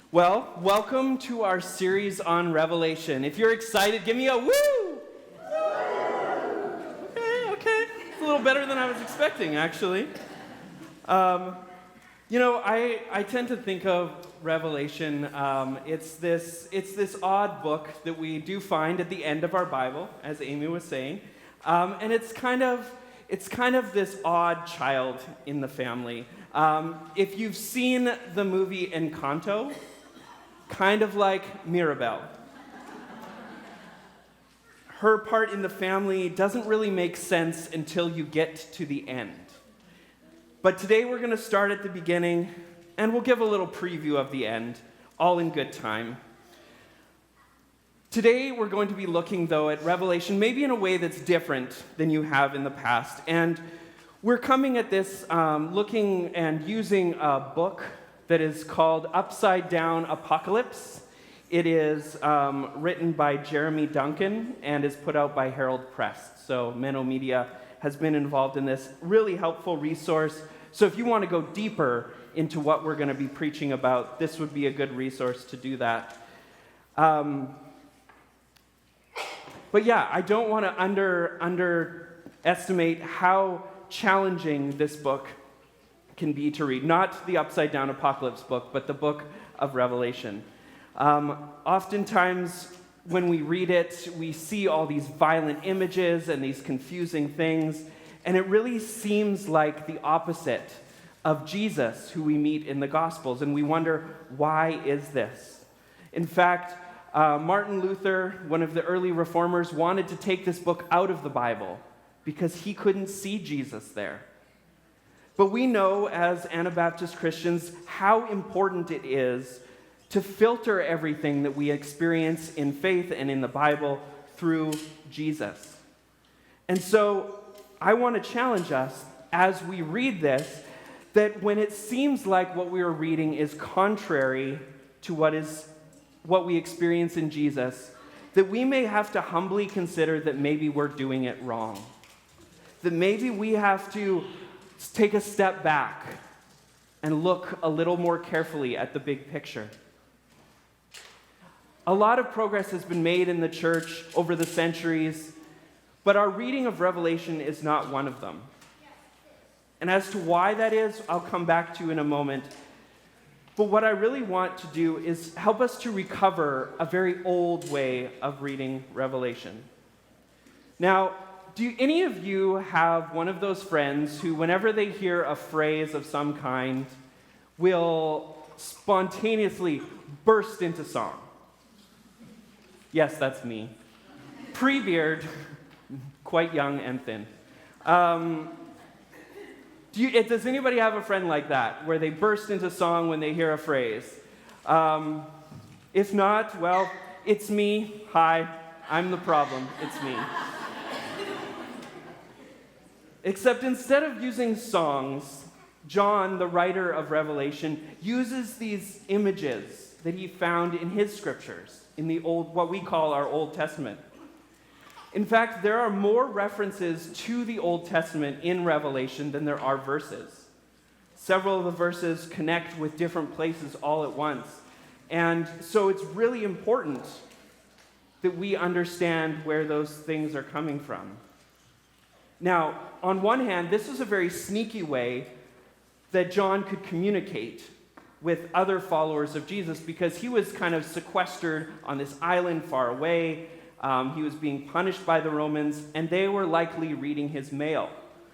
Well, welcome to our series on Revelation. If you're excited, give me a woo! Okay. It's a little better than I was expecting, actually. I tend to think of Revelation, it's this odd book that we do find at the end of our Bible, as Amy was saying. And it's kind of this odd child in the family. If you've seen the movie Encanto, kind of like Mirabelle. Her part in the family doesn't really make sense until you get to the end. But today we're going to start at the beginning, and we'll give a little preview of the end, all in good time. Today we're going to be looking, though, at Revelation, maybe in a way that's different than you have in the past. And we're coming at this looking and using a book that is called Upside Down Apocalypse. It is written by Jeremy Duncan and is put out by Herald Press. So Menno Media has been involved in this really helpful resource. So if you want to go deeper into what we're going to be preaching about, this would be a good resource to do that. But yeah, I don't want to underestimate how challenging this book can be to read. Not the Upside Down Apocalypse book, but the book of Revelation. Oftentimes, when we read it, we see all these violent images and these confusing things, and it really seems like the opposite of Jesus, who we meet in the Gospels, and we wonder, why is this? In fact, Martin Luther, one of the early reformers, wanted to take this book out of the Bible because he couldn't see Jesus there. But we know as Anabaptist Christians how important it is to filter everything that we experience in faith and in the Bible through Jesus. And so I want to challenge us as we read this, that when it seems like what we are reading is contrary to what we experience in Jesus, that we may have to humbly consider that maybe we're doing it wrong. That maybe we have to take a step back and look a little more carefully at the big picture. A lot of progress has been made in the church over the centuries, but our reading of Revelation is not one of them. And as to why that is, I'll come back to in a moment. But what I really want to do is help us to recover a very old way of reading Revelation. Now, do any of you have one of those friends who, whenever they hear a phrase of some kind, will spontaneously burst into song? Yes, that's me. Pre-beard, quite young and thin. Does anybody have a friend like that, where they burst into song when they hear a phrase? If not, well, it's me. Hi, I'm the problem. It's me. Except instead of using songs, John, the writer of Revelation, uses these images that he found in his scriptures, in the what we call our Old Testament. In fact, there are more references to the Old Testament in Revelation than there are verses. Several of the verses connect with different places all at once. And so it's really important that we understand where those things are coming from. Now, on one hand, this is a very sneaky way that John could communicate with other followers of Jesus, because he was kind of sequestered on this island far away. He was being punished by the Romans, and they were likely reading his mail.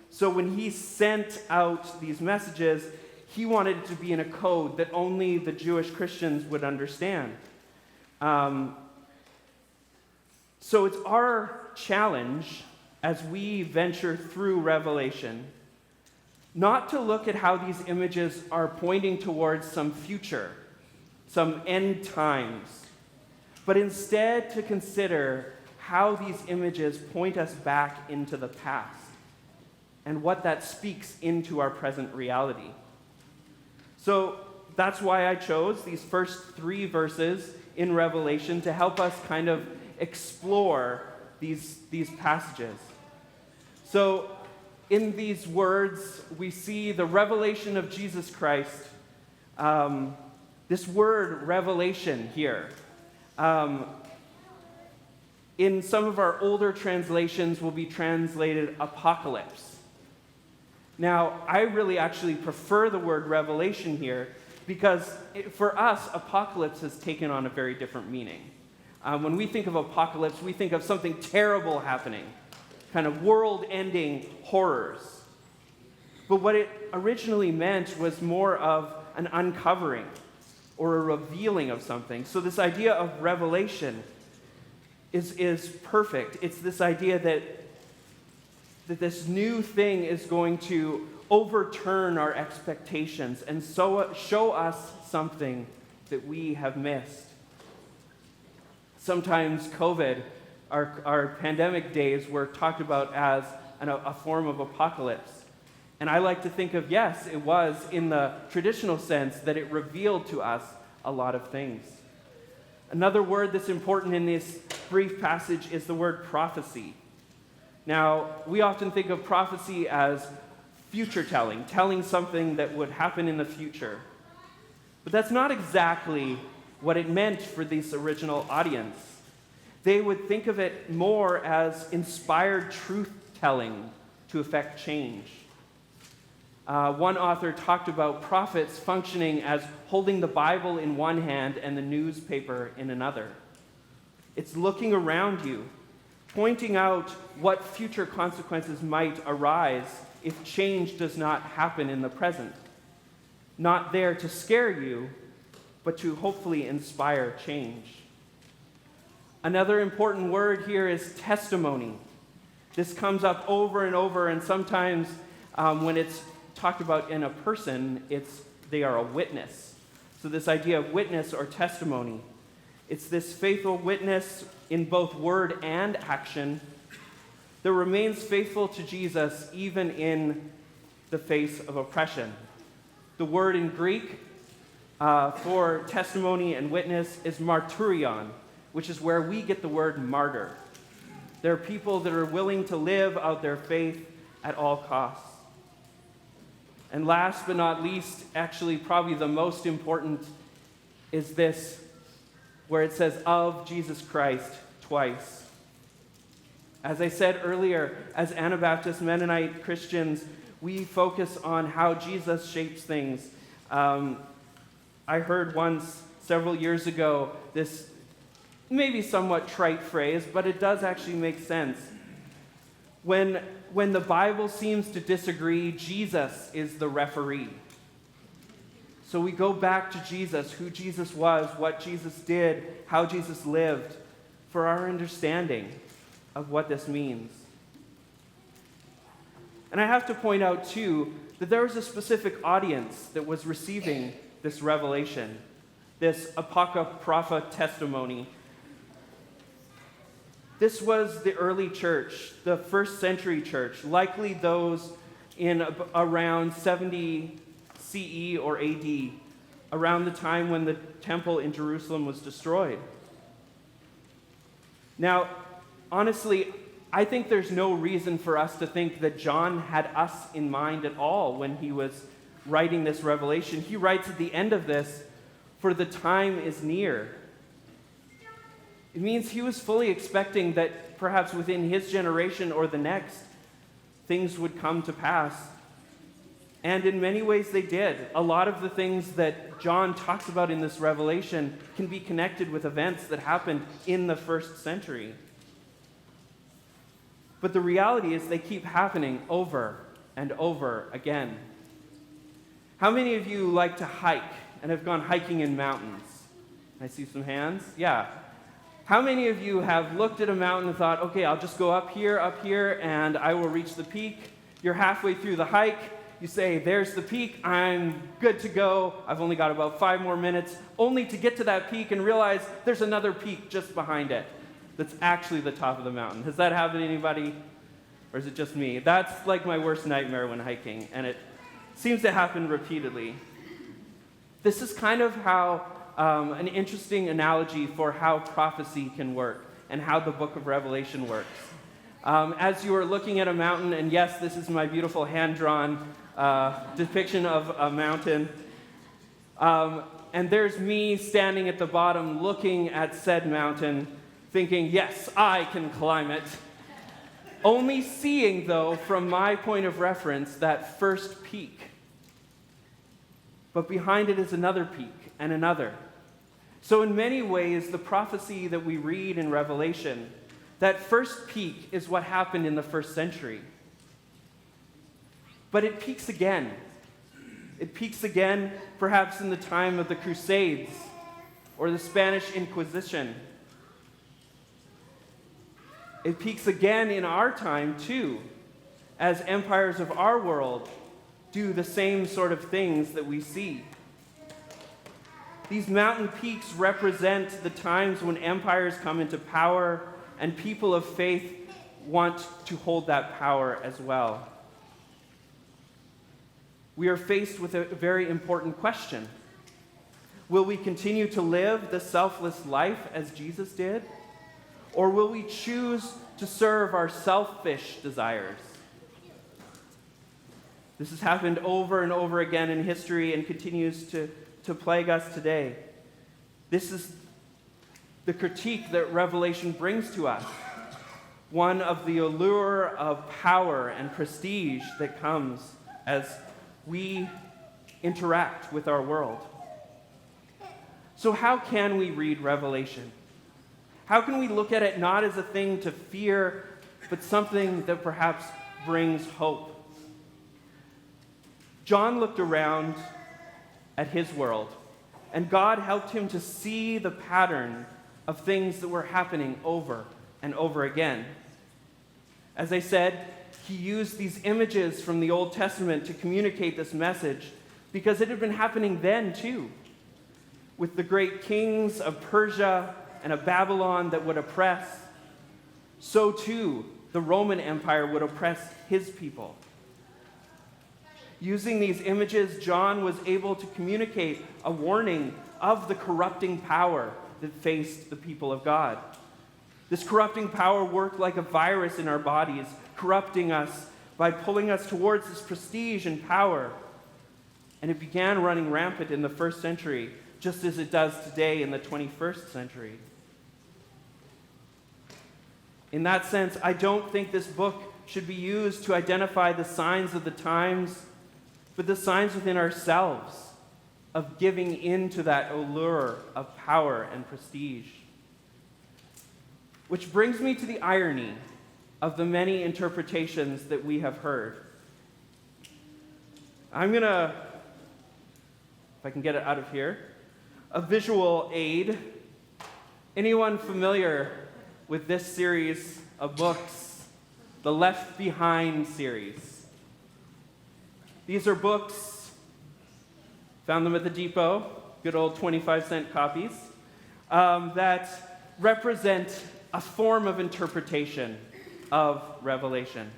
So when he sent out these messages, he wanted it to be in a code that only the Jewish Christians would understand. So it's our challenge as we venture through Revelation, not to look at how these images are pointing towards some future, some end times, but instead to consider how these images point us back into the past and what that speaks into our present reality. So that's why I chose these first 3 verses in Revelation to help us kind of explore these passages. So in these words, we see the revelation of Jesus Christ This word revelation here, in some of our older translations will be translated apocalypse. Now, I really actually prefer the word revelation here because for us, apocalypse has taken on a very different meaning. When we think of apocalypse, we think of something terrible happening, kind of world-ending horrors. But what it originally meant was more of an uncovering or a revealing of something. So this idea of revelation is perfect. It's this idea that this new thing is going to overturn our expectations and so show us something that we have missed. Sometimes COVID, our pandemic days, were talked about as a form of apocalypse. And I like to think of, yes, it was in the traditional sense that it revealed to us a lot of things. Another word that's important in this brief passage is the word prophecy. Now, we often think of prophecy as future telling something that would happen in the future. But that's not exactly what it meant for this original audience. They would think of it more as inspired truth-telling to effect change. One author talked about prophets functioning as holding the Bible in one hand and the newspaper in another. It's looking around you, pointing out what future consequences might arise if change does not happen in the present. Not there to scare you, but to hopefully inspire change. Another important word here is testimony. This comes up over and over, and sometimes when it's talked about in a person, they are a witness. So this idea of witness or testimony, it's this faithful witness in both word and action that remains faithful to Jesus even in the face of oppression. The word in Greek for testimony and witness is marturion, which is where we get the word martyr. They're people that are willing to live out their faith at all costs. And last but not least, actually probably the most important, is this, where it says of Jesus Christ twice. As I said earlier, as Anabaptist Mennonite Christians, we focus on how Jesus shapes things. I heard once, several years ago, this maybe somewhat trite phrase, but it does actually make sense. When the Bible seems to disagree, Jesus is the referee. So we go back to Jesus, who Jesus was, what Jesus did, how Jesus lived, for our understanding of what this means. And I have to point out, too, that there was a specific audience that was receiving this revelation, this apocrypha testimony. This was the early church, the first century church, likely those in around 70 CE or AD, around the time when the temple in Jerusalem was destroyed. Now, honestly, I think there's no reason for us to think that John had us in mind at all when he was writing this revelation. He writes at the end of this, "For the time is near." It means he was fully expecting that perhaps within his generation or the next, things would come to pass. And in many ways they did. A lot of the things that John talks about in this revelation can be connected with events that happened in the first century. But the reality is they keep happening over and over again. How many of you like to hike and have gone hiking in mountains? I see some hands. Yeah. How many of you have looked at a mountain and thought, okay, I'll just go up here, and I will reach the peak? You're halfway through the hike. You say, there's the peak. I'm good to go. I've only got about 5 more minutes, only to get to that peak and realize there's another peak just behind it that's actually the top of the mountain. Has that happened to anybody? Or is it just me? That's like my worst nightmare when hiking, and it seems to happen repeatedly. This is kind of how an interesting analogy for how prophecy can work and how the book of Revelation works. As you are looking at a mountain, and yes, this is my beautiful hand-drawn depiction of a mountain, and there's me standing at the bottom looking at said mountain, thinking, yes, I can climb it. Only seeing, though, from my point of reference, that first peak. But behind it is another peak and another. So in many ways, the prophecy that we read in Revelation, that first peak is what happened in the first century. But it peaks again. It peaks again, perhaps in the time of the Crusades or the Spanish Inquisition. It peaks again in our time, too, as empires of our world do the same sort of things that we see. These mountain peaks represent the times when empires come into power and people of faith want to hold that power as well. We are faced with a very important question. Will we continue to live the selfless life as Jesus did? Or will we choose to serve our selfish desires? This has happened over and over again in history and continues to plague us today. This is the critique that Revelation brings to us, one of the allure of power and prestige that comes as we interact with our world. So how can we read Revelation? How can we look at it not as a thing to fear, but something that perhaps brings hope? John looked around at his world, and God helped him to see the pattern of things that were happening over and over again. As I said, he used these images from the Old Testament to communicate this message because it had been happening then too, with the great kings of Persia and of Babylon that would oppress. So too, the Roman Empire would oppress his people. Using these images, John was able to communicate a warning of the corrupting power that faced the people of God. This corrupting power worked like a virus in our bodies, corrupting us by pulling us towards this prestige and power. And it began running rampant in the first century, just as it does today in the 21st century. In that sense, I don't think this book should be used to identify the signs of the times, but the signs within ourselves of giving in to that allure of power and prestige. Which brings me to the irony of the many interpretations that we have heard. I'm going to, if I can get it out of here, a visual aid. Anyone familiar with this series of books, the Left Behind series? These are books, found them at the depot, good old 25-cent copies, that represent a form of interpretation of Revelation.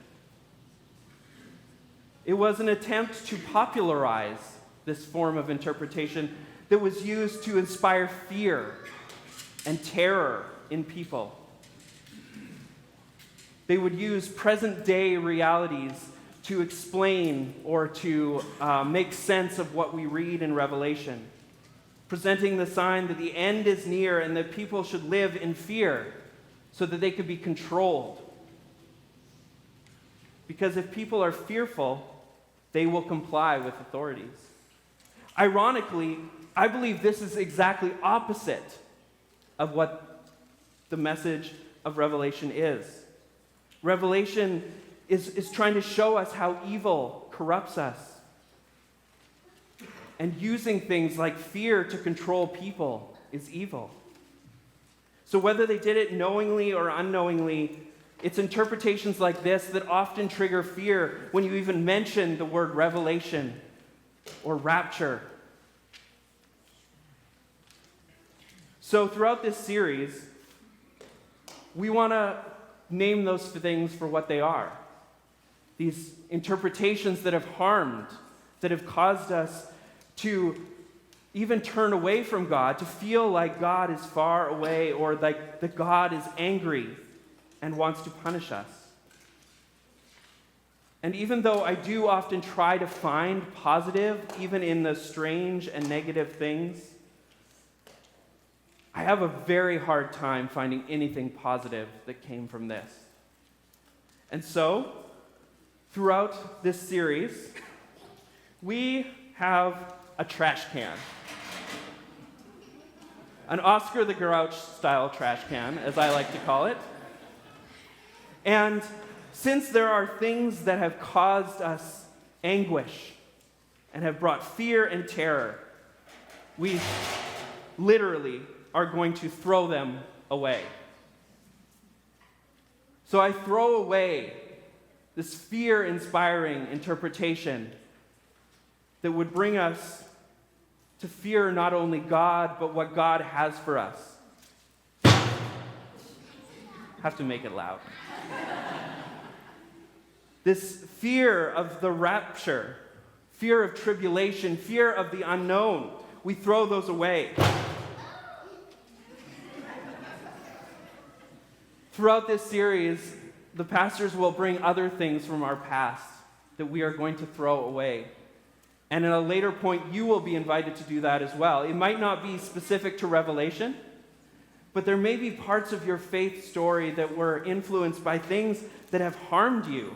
It was an attempt to popularize this form of interpretation that was used to inspire fear and terror in people. They would use present-day realities to explain or to make sense of what we read in Revelation, presenting the sign that the end is near and that people should live in fear so that they could be controlled. Because if people are fearful, they will comply with authorities. Ironically, I believe this is exactly opposite of what the message of Revelation is. Revelation is trying to show us how evil corrupts us. And using things like fear to control people is evil. So whether they did it knowingly or unknowingly, it's interpretations like this that often trigger fear when you even mention the word revelation or rapture. So throughout this series, we want to name those things for what they are. These interpretations that have harmed, that have caused us to even turn away from God, to feel like God is far away or like that God is angry and wants to punish us. And even though I do often try to find positive, even in the strange and negative things, have a very hard time finding anything positive that came from this. And so, throughout this series, we have a trash can. An Oscar the Grouch-style trash can, as I like to call it. And since there are things that have caused us anguish and have brought fear and terror, we literally are going to throw them away. So I throw away this fear-inspiring interpretation that would bring us to fear not only God, but what God has for us. Have to make it loud. This fear of the rapture, fear of tribulation, fear of the unknown, we throw those away. Throughout this series, the pastors will bring other things from our past that we are going to throw away. And at a later point, you will be invited to do that as well. It might not be specific to Revelation, but there may be parts of your faith story that were influenced by things that have harmed you,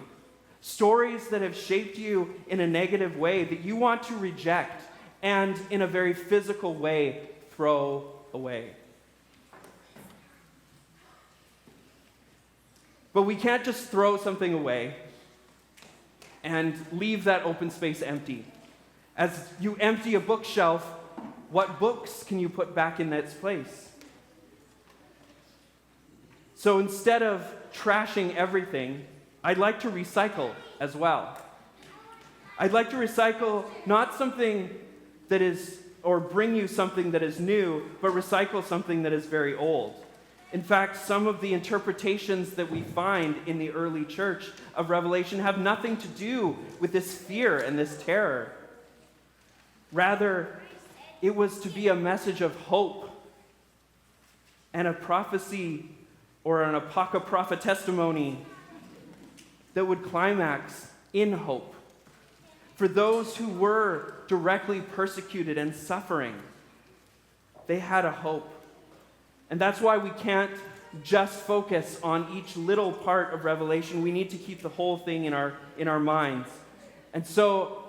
stories that have shaped you in a negative way that you want to reject and, in a very physical way, throw away. But we can't just throw something away and leave that open space empty. As you empty a bookshelf, what books can you put back in its place? So instead of trashing everything, I'd like to recycle as well. I'd like to recycle not something that is, or bring you something that is new, but recycle something that is very old. In fact, some of the interpretations that we find in the early church of Revelation have nothing to do with this fear and this terror. Rather, it was to be a message of hope and a prophecy or an apocrypha testimony that would climax in hope. For those who were directly persecuted and suffering, they had a hope. And that's why we can't just focus on each little part of Revelation. We need to keep the whole thing in our minds. And so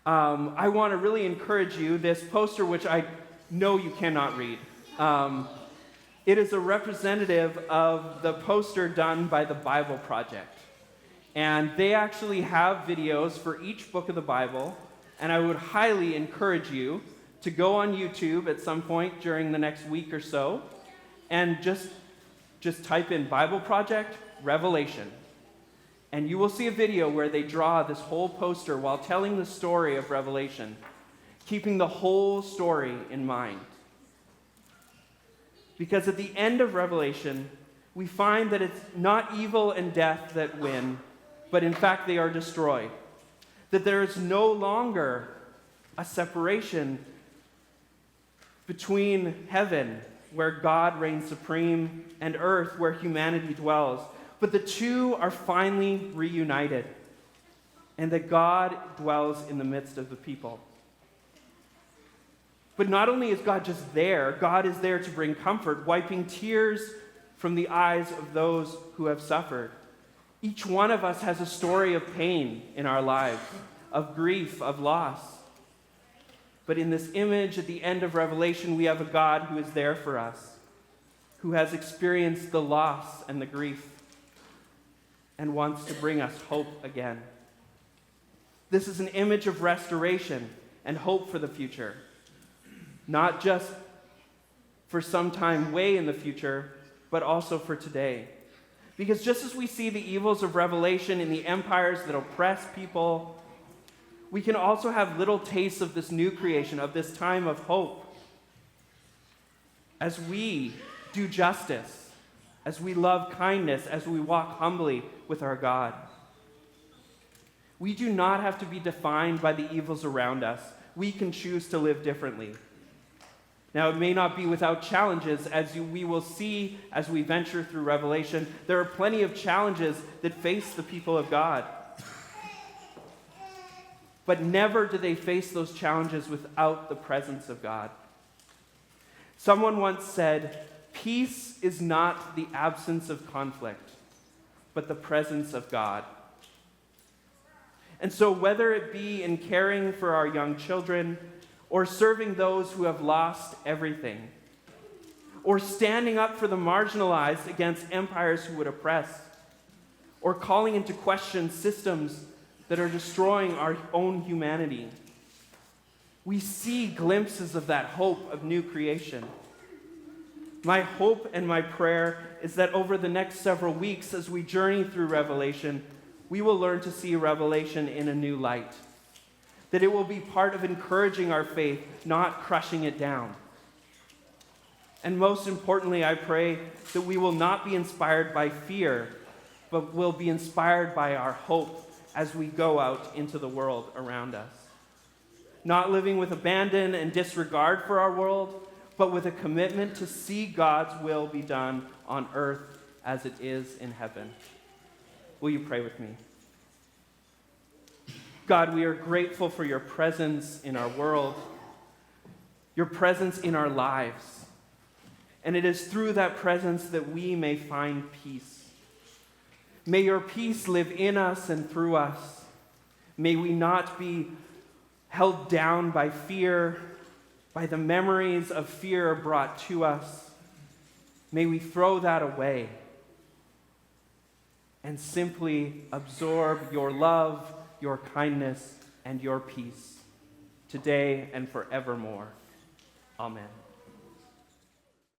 I want to really encourage you, this poster, which I know you cannot read. It is a representative of the poster done by the Bible Project. And they actually have videos for each book of the Bible. And I would highly encourage you to go on YouTube at some point during the next week or so and just type in Bible Project Revelation. And you will see a video where they draw this whole poster while telling the story of Revelation, keeping the whole story in mind. Because at the end of Revelation, we find that it's not evil and death that win, but in fact they are destroyed. That there is no longer a separation between heaven, where God reigns supreme, and earth, where humanity dwells. But the two are finally reunited, and that God dwells in the midst of the people. But not only is God just there, God is there to bring comfort, wiping tears from the eyes of those who have suffered. Each one of us has a story of pain in our lives, of grief, of loss. But in this image at the end of Revelation, we have a God who is there for us, who has experienced the loss and the grief, and wants to bring us hope again. This is an image of restoration and hope for the future, not just for some time way in the future, but also for today. Because just as we see the evils of Revelation in the empires that oppress people, we can also have little tastes of this new creation, of this time of hope. As we do justice, as we love kindness, as we walk humbly with our God. We do not have to be defined by the evils around us. We can choose to live differently. Now, it may not be without challenges, we will see as we venture through Revelation. There are plenty of challenges that face the people of God. But never do they face those challenges without the presence of God. Someone once said, "Peace is not the absence of conflict, but the presence of God." And so whether it be in caring for our young children, or serving those who have lost everything, or standing up for the marginalized against empires who would oppress, or calling into question systems that are destroying our own humanity, we see glimpses of that hope of new creation. My hope and my prayer is that over the next several weeks, as we journey through Revelation, we will learn to see Revelation in a new light. That it will be part of encouraging our faith, not crushing it down. And most importantly, I pray that we will not be inspired by fear, but will be inspired by our hope as we go out into the world around us. Not living with abandon and disregard for our world, but with a commitment to see God's will be done on earth as it is in heaven. Will you pray with me? God, we are grateful for your presence in our world, your presence in our lives. And it is through that presence that we may find peace. May your peace live in us and through us. May we not be held down by fear, by the memories of fear brought to us. May we throw that away and simply absorb your love, your kindness, and your peace today and forevermore. Amen.